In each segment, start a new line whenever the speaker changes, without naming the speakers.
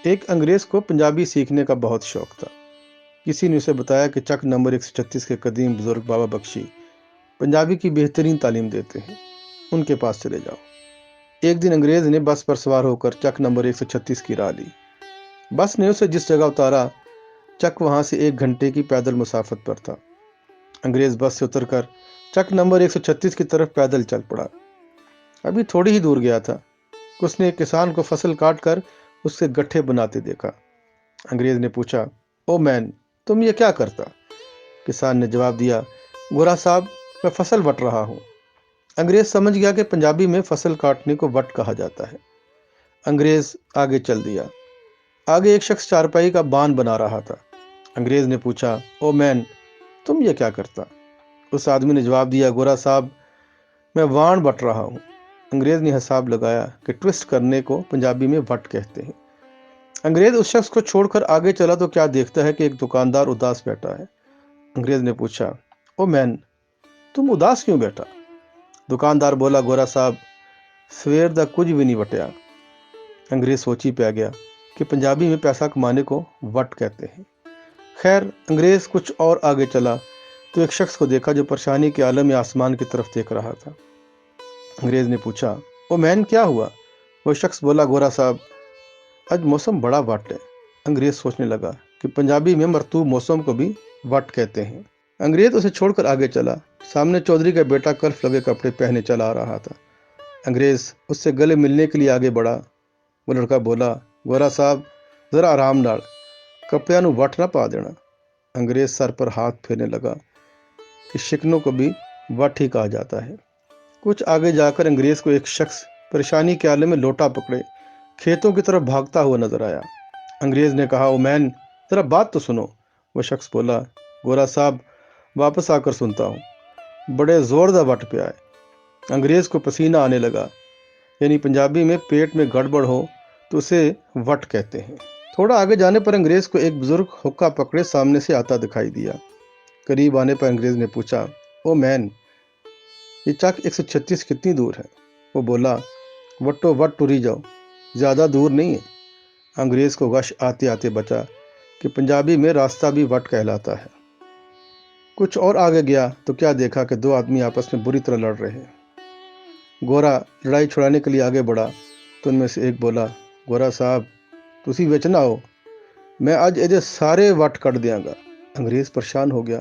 ایک انگریز کو پنجابی سیکھنے کا بہت شوق تھا۔ کسی نے اسے بتایا کہ چک نمبر 136 کے قدیم بزرگ بابا بخشی پنجابی کی بہترین تعلیم دیتے ہیں، ان کے پاس چلے جاؤ۔ ایک دن انگریز نے بس پر سوار ہو کر چک نمبر 136 کی راہ لی۔ بس نے اسے جس جگہ اتارا، چک وہاں سے 1 گھنٹے کی پیدل مسافت پر تھا۔ انگریز بس سے اتر کر چک نمبر 136 کی طرف پیدل چل پڑا۔ ابھی تھوڑی ہی دور گیا تھا، اس نے ایک کسان کو فصل کاٹ کر اس کے گٹھے بناتے دیکھا۔ انگریز نے پوچھا، او مین، تم یہ کیا کرتا؟ کسان نے جواب دیا، گورا صاحب، میں فصل وٹ رہا ہوں۔ انگریز سمجھ گیا کہ پنجابی میں فصل کاٹنے کو وٹ کہا جاتا ہے۔ انگریز آگے چل دیا۔ آگے ایک شخص چارپائی کا بان بنا رہا تھا۔ انگریز نے پوچھا، او مین، تم یہ کیا کرتا؟ اس آدمی نے جواب دیا، گورا صاحب، میں وان بٹ رہا ہوں۔ انگریز نے حساب لگایا کہ ٹوسٹ کرنے کو پنجابی میں وٹ کہتے ہیں۔ انگریز اس شخص کو چھوڑ کر آگے چلا تو کیا دیکھتا ہے کہ ایک دکاندار اداس بیٹھا ہے۔ انگریز نے پوچھا، او مین، تم اداس کیوں بیٹھا؟ دکاندار بولا، گورا صاحب، سویر دا کچھ بھی نہیں وٹیا۔ انگریز سوچی پہ گیا کہ پنجابی میں پیسہ کمانے کو وٹ کہتے ہیں۔ خیر، انگریز کچھ اور آگے چلا تو ایک شخص کو دیکھا جو پریشانی کے عالم میں آسمان کی طرف دیکھ رہا تھا۔ انگریز نے پوچھا، او مین، کیا ہوا؟ وہ شخص بولا، گورا صاحب، آج موسم بڑا وٹ ہے۔ انگریز سوچنے لگا کہ پنجابی میں مرطوب موسم کو بھی وٹ کہتے ہیں۔ انگریز اسے چھوڑ کر آگے چلا۔ سامنے چودھری کا بیٹا کلف لگے کپڑے پہنے چلا آ رہا تھا۔ انگریز اس سے گلے ملنے کے لیے آگے بڑھا۔ وہ لڑکا بولا، گورا صاحب، ذرا آرام نال، کپڑیاں نو وٹ نہ پا دینا۔ انگریز سر پر ہاتھ پھیرنے لگا کہ شکنوں کو بھی وٹ ہی کہا جاتا ہے۔ کچھ آگے جا کر انگریز کو ایک شخص پریشانی کے عالم میں لوٹا پکڑے کھیتوں کی طرف بھاگتا ہوا نظر آیا۔ انگریز نے کہا، او مین، ذرا بات تو سنو۔ وہ شخص بولا، گورا صاحب، واپس آ کر سنتا ہوں، بڑے زور دا وٹ پہ آئے۔ انگریز کو پسینہ آنے لگا، یعنی پنجابی میں پیٹ میں گڑبڑ ہو تو اسے وٹ کہتے ہیں۔ تھوڑا آگے جانے پر انگریز کو ایک بزرگ حقہ پکڑے سامنے سے آتا دکھائی دیا۔ قریب آنے پر انگریز نے پوچھا، او مین، یہ چک 136 کتنی دور ہے؟ وہ بولا، وٹو وٹ ٹری جاؤ، زیادہ دور نہیں ہے۔ انگریز کو غش آتے آتے بچا کہ پنجابی میں راستہ بھی وٹ کہلاتا ہے۔ کچھ اور آگے گیا تو کیا دیکھا کہ 2 آدمی آپس میں بری طرح لڑ رہے ہیں۔ گورا لڑائی چھڑانے کے لیے آگے بڑھا تو ان میں سے ایک بولا، گورا صاحب، تسی وچ نہ آؤ، میں اج یہ سارے وٹ کٹ دیاں گا۔ انگریز پریشان ہو گیا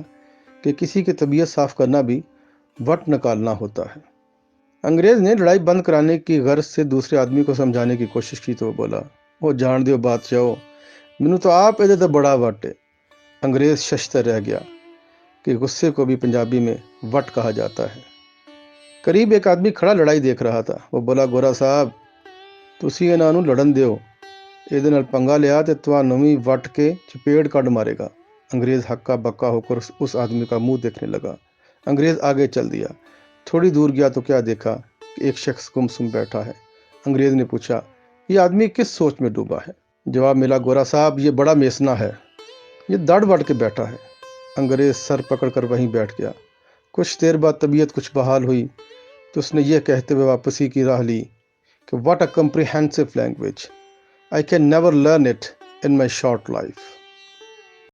کہ کسی کی طبیعت صاف کرنا بھی وٹ نکالنا ہوتا ہے۔ انگریز نے لڑائی بند کرانے کی غرض سے دوسرے آدمی کو سمجھانے کی کوشش کی تو وہ بولا، وہ جان دیو بات چاہو، مینوں تو آپ یہ بڑا وٹ ہے۔ انگریز ششتر رہ گیا کہ غصے کو بھی پنجابی میں وٹ کہا جاتا ہے۔ قریب ایک آدمی کھڑا لڑائی دیکھ رہا تھا۔ وہ بولا، گورا صاحب، تسی انہاں نوں لڑن دیو، یہ نال پنگا لیا تے تانوں وی وٹ کے چپیڑ کڈ مارے گا۔ انگریز ہکا بکا ہو کر اس آدمی کا منہ دیکھنے لگا۔ انگریز آگے چل دیا۔ تھوڑی دور گیا تو کیا دیکھا کہ ایک شخص گمسم بیٹھا ہے۔ انگریز نے پوچھا، یہ آدمی کس سوچ میں ڈوبا ہے؟ جواب ملا، گورا صاحب، یہ بڑا میسنا ہے، یہ دڑ بڑھ کے بیٹھا ہے۔ انگریز سر پکڑ کر وہیں بیٹھ گیا۔ کچھ دیر بعد طبیعت کچھ بحال ہوئی تو اس نے یہ کہتے ہوئے واپسی کی راہ لی کہ what a comprehensive language, I can never learn it in my short life.